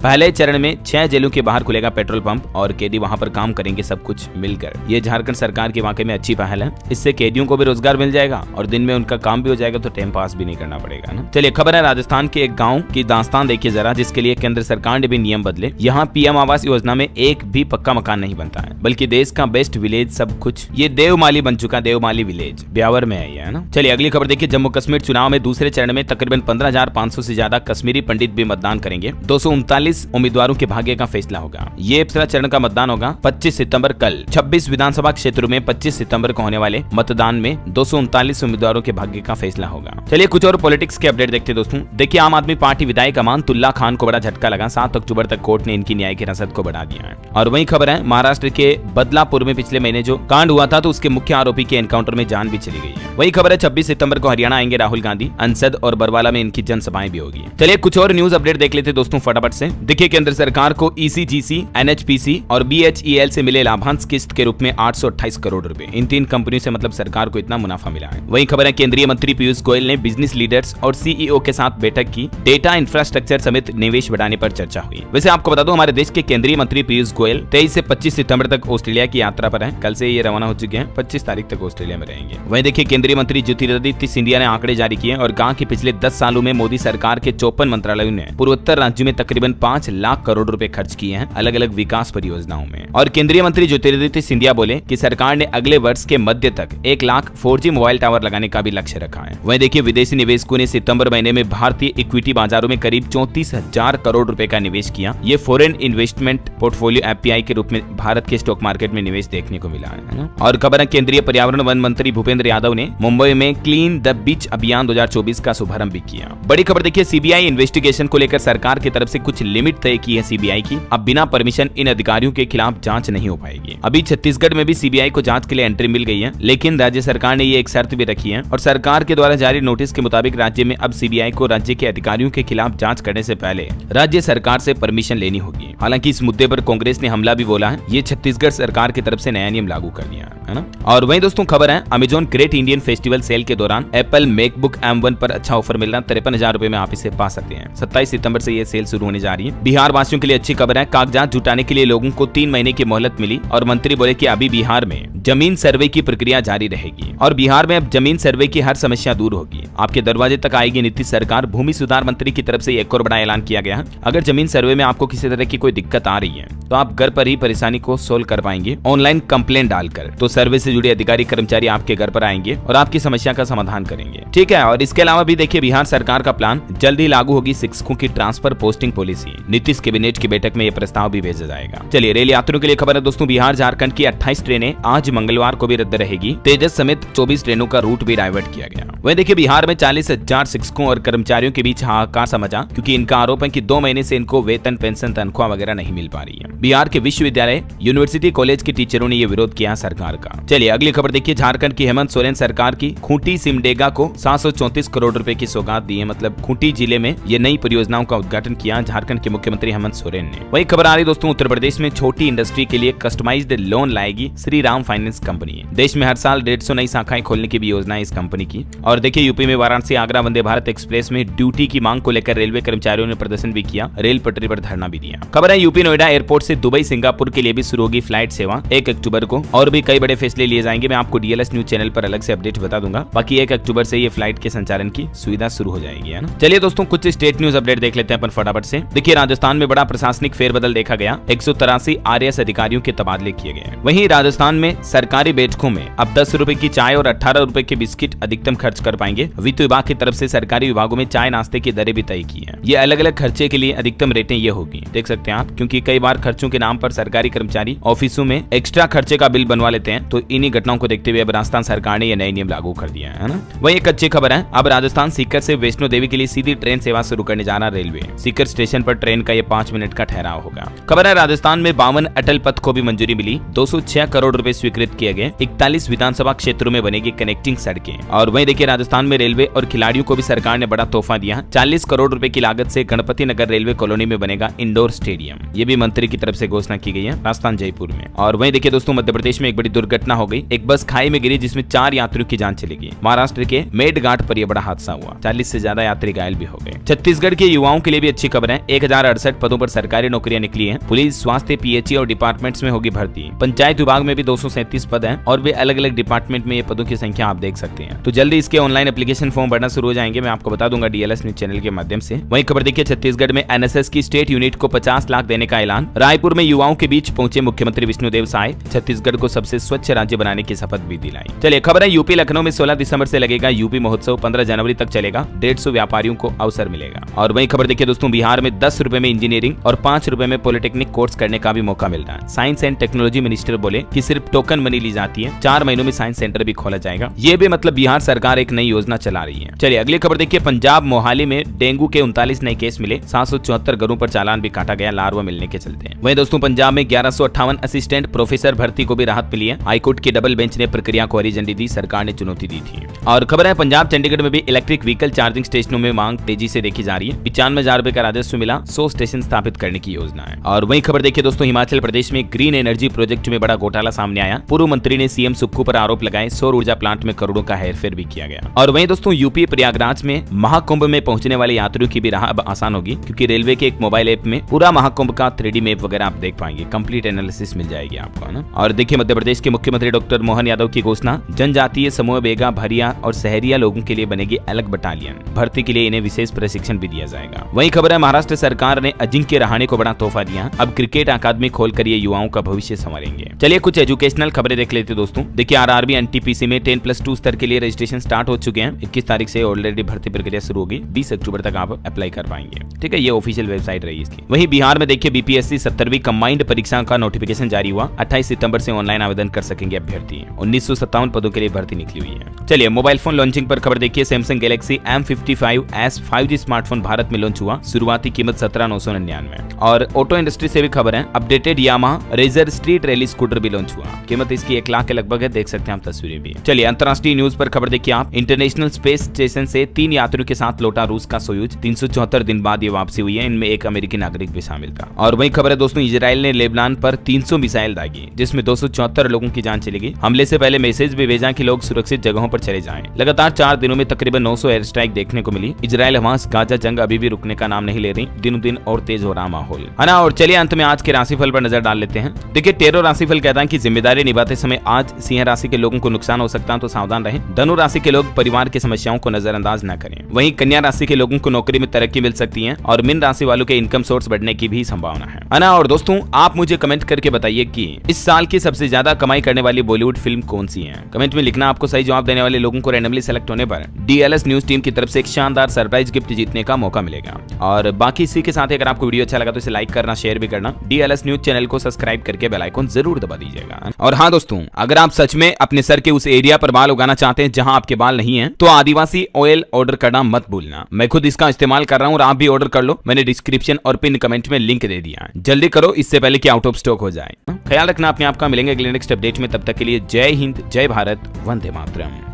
पहले चरण में 6 जेलों के बाहर खुलेगा पेट्रोल पंप और कैदी वहां पर काम करेंगे सब कुछ मिलकर। ये झारखंड सरकार की वाकई में अच्छी पहल है। इससे कैदियों को भी रोजगार मिल जाएगा और दिन में उनका काम भी हो जाएगा, तो टाइम पास भी नहीं करना पड़ेगा ना। चलिए खबर है राजस्थान के एक गाँव की दास्तान देखिए जरा, जिसके लिए केंद्र सरकार ने भी नियम बदले। यहाँ PM आवास योजना में एक भी पक्का मकान नहीं बनता है, बल्कि देश का बेस्ट विलेज सब कुछ ये देवमाली बन चुका। देवमाली विलेज ब्यावर में है ना। चलिए अगली खबर देखिए। जम्मू कश्मीर चुनाव में दूसरे चरण में तकरीबन 15,500 से ज्यादा कश्मीरी पंडित भी मतदान करेंगे। 239 उम्मीदवारों के भाग्य का फैसला होगा। ये पिछला चरण का मतदान होगा 25 सितंबर कल। 26 विधानसभा क्षेत्रों में 25 सितंबर को होने वाले मतदान में 239 उम्मीदवारों के भाग्य का फैसला होगा। चलिए कुछ और पॉलिटिक्स के अपडेट देखते दोस्तों। देखिए आम आदमी पार्टी विधायक अमानतुल्लाह खान को बड़ा झटका लगा। 7 अक्टूबर तक कोर्ट ने इनकी न्यायिक हिरासत को बढ़ा दिया है। और वही खबर है महाराष्ट्र के बदलापुर में पिछले महीने जो कांड हुआ था, तो उसके मुख्य आरोपी के एनकाउंटर में जान भी चली गई है। वही खबर है 26 सितंबर को हरियाणा आएंगे राहुल गांधी। अंसद और बरवाला में इनकी जनसभाएं भी होगी। चलिए कुछ और न्यूज अपडेट देख लेते दोस्तों फटाफट से। देखिए केंद्र सरकार को ECGC, NHPC और BHEL से मिले लाभांश किस्त के रूप में 828 करोड़ रुपए। इन 3 कंपनियों से मतलब सरकार को इतना मुनाफा मिला है। वही खबर है केंद्रीय मंत्री पीयूष गोयल ने बिजनेस लीडर्स और CEO के साथ बैठक की। डेटा इंफ्रास्ट्रक्चर समेत निवेश बढ़ाने पर चर्चा हुई। वैसे आपको बता दूं हमारे देश के केंद्रीय मंत्री पीयूष गोयल 23 से 25 सितंबर तक ऑस्ट्रेलिया की यात्रा पर है। कल से ये रवाना हो चुके हैं, 25 तारीख तक ऑस्ट्रेलिया में रहेंगे। वहीं देखिए केंद्रीय मंत्री ज्योतिरादित्य सिंधिया ने आंकड़े जारी किए और कहा कि पिछले 10 सालों में मोदी सरकार के 54 मंत्रालयों ने पूर्वोत्तर राज्यों में तकरीबन 5 लाख करोड़ रुपए खर्च किए हैं अलग अलग विकास परियोजनाओं में। और केंद्रीय मंत्री ज्योतिरादित्य सिंधिया बोले कि सरकार ने अगले वर्ष के मध्य तक 1 लाख 4G मोबाइल टावर लगाने का भी लक्ष्य रखा है। वहीं देखिए विदेशी निवेशकों ने सितंबर महीने में भारतीय इक्विटी बाजारों में करीब 34,000 करोड़ रुपए का निवेश किया। ये फॉरेन इन्वेस्टमेंट पोर्टफोलियो FPI के रूप में भारत के स्टॉक मार्केट में निवेश देखने को मिला है ना। और खबर है केंद्रीय पर्यावरण वन मंत्री भूपेंद्र यादव ने मुंबई में क्लीन द बीच अभियान 2024 का शुभारंभ भी किया। बड़ी खबर देखिए CBI इन्वेस्टिगेशन को लेकर सरकार की तरफ से कुछ लिमिट तय की है CBI की। अब बिना परमिशन इन अधिकारियों के खिलाफ जांच नहीं हो पाएगी। अभी छत्तीसगढ़ में भी CBI को जांच के लिए एंट्री मिल गई है, लेकिन राज्य सरकार ने ये एक शर्त भी रखी है और सरकार के द्वारा जारी नोटिस के मुताबिक राज्य में अब CBI को राज्य के अधिकारियों के खिलाफ जांच करने से पहले राज्य सरकार से परमिशन लेनी होगी। हालांकि इस मुद्दे पर कांग्रेस ने हमला भी बोला है। ये छत्तीसगढ़ सरकार की तरफ से नया नियम लागू कर दिया है ना। और वहीं दोस्तों खबर है Amazon great Indian festival sale के दौरान एप्पल मैकबुक M1 पर अच्छा ऑफर मिल रहा है। 53,000 रुपए में आप इसे पा सकते हैं। 27 सितंबर से ये सेल शुरू होने जा रही है। बिहार वासियों के लिए अच्छी खबर है। कागजात जुटाने के लिए लोगों को 3 महीने की मोहलत मिली और मंत्री बोले कि अभी बिहार में जमीन सर्वे की प्रक्रिया जारी रहेगी और बिहार में अब जमीन सर्वे की हर समस्या दूर होगी। आपके दरवाजे तक आएगी नीतीश सरकार। भूमि सुधार मंत्री की तरफ से एक और बड़ा ऐलान किया गया है। अगर जमीन सर्वे में आपको किसी तरह की कोई दिक्कत आ रही है तो आप घर पर ही परेशानी को सोल्व कर पाएंगे ऑनलाइन कंप्लेंट डालकर। तो सर्वे से जुड़े अधिकारी कर्मचारी आपके घर पर आएंगे और आपकी समस्या का समाधान करेंगे। ठीक है। और इसके अलावा भी देखिए बिहार सरकार का प्लान, जल्द ही लागू होगी शिक्षकों की transfer posting policy. Nitish cabinet की बैठक में यह प्रस्ताव भी भेजा जाएगा। चलिए रेल यात्रियों के लिए खबर है दोस्तों। बिहार झारखंड की 28 ट्रेनें आज मंगलवार को भी रद्द रहेगी। तेजस समेत 24 ट्रेनों का रूट भी डाइवर्ट किया गया। वहीं देखिए बिहार में 40,000 शिक्षकों और कर्मचारियों के बीच हाहाकार समझा, क्योंकि इनका आरोप है कि 2 महीने से इनको वेतन, पेंशन, तनख्वाह वगैरह नहीं मिल पा रही है। बिहार के विश्वविद्यालय, यूनिवर्सिटी, कॉलेज के टीचरों ने यह विरोध किया सरकार का। चलिए अगली खबर देखिए। झारखंड की हेमंत सोरेन सरकार की खूंटी सिमडेगा को 734 करोड़ रुपए की सौगात दी है। मतलब खूंटी जिले में ये नई परियोजनाओं का उद्घाटन किया झारखंड के मुख्यमंत्री हेमंत सोरेन ने। वही खबर आ रही दोस्तों उत्तर प्रदेश में छोटी इंडस्ट्री के लिए कस्टमाइज्ड लोन लाएगी श्री राम फाइनेंस कंपनी। देश में हर साल 150 नई शाखाएं खोलने की भी योजना है इस कंपनी की। और देखिए यूपी में वाराणसी आगरा वंदे भारत एक्सप्रेस में ड्यूटी की मांग को लेकर रेलवे कर्मचारियों ने प्रदर्शन भी किया, रेल पटरी पर धरना भी दिया। खबर खबर है यूपी नोएडा एयरपोर्ट से दुबई सिंगापुर के लिए भी शुरू होगी फ्लाइट सेवा 1 अक्टूबर को। और भी कई बड़े फैसले लिए जाएंगे, मैं आपको डीएलएस न्यूज चैनल पर अलग से अपडेट बता दूंगा। बाकी 1 अक्टूबर से ये फ्लाइट के संचालन की सुविधा शुरू हो जाएगी, है ना। चलिए दोस्तों कुछ स्टेट न्यूज अपडेट देख लेते हैं अपन फटाफट से। देखिए राजस्थान में बड़ा प्रशासनिक फेरबदल देखा गया, 183 आरएएस अधिकारियों के तबादले किए गए। वहीं राजस्थान में सरकारी बैठकों में अब 10 रुपए की चाय और 18 रुपए के बिस्किट अधिकतम खर्च कर पाएंगे। वित्त विभाग की तरफ से सरकारी विभागों में चाय नाश्ते की दरें भी तय की है। ये अलग अलग खर्चे के लिए अधिकतम रेटें ये होगी, देख सकते हैं आप, क्योंकि कई बार खर्चों के नाम पर सरकारी कर्मचारी ऑफिसों में एक्स्ट्रा खर्चे का बिल बनवा लेते हैं। तो इन्हीं घटनाओं को देखते हुए अब राजस्थान सरकार ने ये नए नियम लागू कर दिया है ना। वही एक अच्छी खबर है, अब राजस्थान सीकर से वैष्णो देवी के लिए सीधी ट्रेन सेवा शुरू करने जा रहा रेलवे। सीकर स्टेशन पर ट्रेन का ये 5 मिनट का ठहराव होगा। खबर है राजस्थान में 52 अटल पथ को भी मंजूरी मिली, 206 करोड़ रुपए स्वीकृत किए गए। 41 विधानसभा क्षेत्रों में बनेगी कनेक्टिंग सड़कें। और वहीं देखिए राजस्थान में रेलवे और खिलाड़ियों को भी सरकार ने बड़ा तोहफा दिया, 40 करोड़ रुपए की लागत से गणपति नगर रेलवे कॉलोनी में बनेगा इंडोर स्टेडियम। ये भी मंत्री की तरफ से घोषणा की गई है राजस्थान जयपुर में। और वहीं देखिए दोस्तों मध्य प्रदेश में एक बड़ी दुर्घटना हो गई, एक बस खाई में गिरी जिसमें 4 यात्रियों की जान चली गई। महाराष्ट्र के मेडघाट पर यह बड़ा हादसा हुआ, 40 से ज्यादा यात्री घायल भी हो गए। छत्तीसगढ़ के युवाओं के लिए भी अच्छी खबर है, 1068 पदों पर सरकारी नौकरियां निकली है। पुलिस, स्वास्थ्य, पीएचई और डिपार्टमेंट्स में होगी भर्ती। पंचायत विभाग में भी 237 पद हैं और भी अलग अलग डिपार्टमेंट में ये पदों की संख्या आप देख सकते हैं। तो जल्दी इसके ऑनलाइन एप्लीकेशन फॉर्म भरना शुरू हो जाएंगे, मैं आपको बता दूंगा डीएलएस न्यूज चैनल के माध्यम से। वहीं खबर देखिए छत्तीसगढ़ में एनएसएस की स्टेट यूनिट को 50 लाख देने का ऐलान। रायपुर में युवाओं के बीच पहुंचे मुख्यमंत्री विष्णुदेव साय, छत्तीसगढ़ को सबसे स्वच्छ राज्य बनाने की शपथ भी दिलाई। चलिए खबर है यूपी लखनऊ में 16 दिसंबर से लगेगा यूपी महोत्सव, 15 जनवरी तक चलेगा, 150 व्यापारियों को अवसर मिलेगा। और वहीं खबर देखिए दोस्तों बिहार में 10 रुपए में इंजीनियरिंग और 5 रुपए में पॉलिटेक्निक कोर्स करने का भी मौका मिल रहा है। साइंस एंड टेक्नोलॉजी मिनिस्टर बोले कि सिर्फ टोकन मनी ली जाती है, 4 महीनों में साइंस सेंटर भी खोला जाएगा। ये भी मतलब बिहार सरकार एक नई योजना चला रही है। चलिए अगली खबर देखिए, पंजाब मोहाली में डेंगू के 39 नए केस मिले, 774 घरों पर चालान भी काटा गया लार्वा मिलने के चलते। वहीं दोस्तों पंजाब में 1158 असिस्टेंट प्रोफेसर भर्ती को भी राहत मिली है। हाईकोर्ट की डबल बेंच ने प्रक्रिया को हरी झंडी दी, सरकार ने चुनौती दी थी। और खबर है पंजाब चंडीगढ़ में भी इलेक्ट्रिक व्हीकल चार्जिंग स्टेशनों में मांग तेजी से देखी जा रही है। 95,000 रुपए का राजस्व मिला, 100 स्टेशन स्थापित करने की योजना है। और वहीं खबर देखिए दोस्तों हिमाचल प्रदेश में ग्रीन एनर्जी प्रोजेक्ट में बड़ा घोटाला सामने आया। पूर्व मंत्री ने सीएम सुक्खू पर आरोप लगाए, सौर ऊर्जा प्लांट में करोड़ों का हेरफेर भी किया गया। और वहीं दोस्तों यूपी प्रयागराज में महाकुंभ में पहुंचने वाले यात्रियों की भी राह अब आसान होगी, क्योंकि रेलवे के एक मोबाइल ऐप में पूरा महाकुंभ का 3D मैप वगैरह आप देख पाएंगे, कंप्लीट एनालिसिस मिल जाएगी आपको, है ना। और देखिए मध्य प्रदेश के मुख्यमंत्री डॉक्टर मोहन यादव की घोषणा, जनजातीय समूह बेगा, भरिया और सहरिया लोगों के लिए बनेगी अलग बटालियन। भर्ती के लिए इन्हें विशेष प्रशिक्षण भी दिया जाएगा। वहीं खबर है महाराष्ट्र सरकार ने अजिंक्य रहाणे को बड़ा तोहफा दिया, अब क्रिकेट अकादमी खोलकर ये युवाओं का भविष्य संवारेंगे। चलिए कुछ एजुकेशनल खबरें देख लेते दोस्तों। देखिए आरआरबी एनटीपीसी में 10+2 स्तर के लिए रजिस्ट्रेशन स्टार्ट हो चुके हैं। 21 तारीख से ऑलरेडी भर्ती प्रक्रिया शुरू होगी, 20 अक्टूबर तक आप अप्लाई कर पाएंगे। ठीक है, ये ऑफिशियल वेबसाइट रही इसकी। वहीं बिहार में देखिए बीपीएससी 70वीं कंबाइंड परीक्षा का नोटिफिकेशन जारी हुआ, 28 सितंबर से ऑनलाइन आवेदन कर सकेंगे अभ्यर्थी। 1957 पदों के लिए भर्ती निकली हुई है। चलिए मोबाइल फोन लॉन्चिंग पर खबर देखिए, Samsung Galaxy M55s 5G smartphone Bharat में लॉन्च हुआ, शुरुआती कीमत 17,999। और ऑटो इंडस्ट्री से भी खबर है, updated Yamaha Ray ZR street rally scooter भी लॉन्च हुआ, कीमत इसकी 1 लाख के लगभग है, देख सकते हैं आप तस्वीरें भी। चलिए अंतर्राष्ट्रीय न्यूज पर खबर देखिए आप, इंटरनेशनल स्पेस स्टेशन से 3 यात्रियों के साथ लौटा रूस का सोयूज, 374 दिन बाद ये वापसी हुई है, इनमें एक अमेरिकी नागरिक भी शामिल था। और वही खबर है दोस्तों, इजराइल ने लेबनान पर 300 मिसाइल दागी, जिसमें 274 लोगों की जान चली गई। हमले से पहले मैसेज भी भेजा कि लोग सुरक्षित जगहों पर चले जाएं। लगातार 4 दिनों में तकरीबन 900 एयर स्ट्राइक देखने को मिली। इजराइल हमास गाजा जंग अभी भी रुकने का नाम नहीं ले रही, दिनों दिन और तेज हो रहा माहौल, है ना। और चलिए अंत में आज के राशिफल पर नजर डाल लेते हैं। देखिए टेरो राशिफल कहता है कि जिम्मेदारी निभाते समय आज सिंह राशि के लोगों को नुकसान हो सकता है, तो सावधान रहें। धनु राशि के लोग परिवार की समस्याओं को नजरअंदाज न करें। वहीं कन्या राशि के लोगों को नौकरी में तरक्की मिल सकती है और मीन राशि वालों के इनकम सोर्स बढ़ने की भी संभावना है ना। और दोस्तों आप मुझे कमेंट करके बताइए कि इस साल की सबसे ज्यादा कमाई करने वाली बॉलीवुड फिल्म कौन सी है। कमेंट में लिखना। आपको सही जवाब देने वाले लोगों को रैंडमली सेलेक्ट होने पर डीएलएस न्यूज टीम की तरफ से एक शानदार सरप्राइज गिफ्ट जीतने का मौका मिलेगा। और बाकी इसी के साथ अगर आपको वीडियो अच्छा लगा तो इसे लाइक करना, शेयर भी करना, डीएलएस न्यूज चैनल को सब्सक्राइब करके बेल आइकन जरूर दबा दीजिएगा। और हाँ दोस्तों, अगर आप सच में अपने सर के उस एरिया पर बाल उगाना चाहते हैं जहां आपके बाल नहीं है, तो आदिवासी ऑयल ऑर्डर करना मत भूलना। मैं खुद इसका इस्तेमाल कर रहा हूं और आप भी ऑर्डर कर लो, मैंने डिस्क्रिप्शन और पिन कमेंट में लिंक दे दिया। जल्दी करो, इससे पहले कि आउट ऑफ स्टॉक हो जाए। ख्याल रखना अपने आप का। मिलेंगे अगले नेक्स्ट अपडेट में, तब तक के लिए जय हिंद, जय भारत, वंदे मातरम।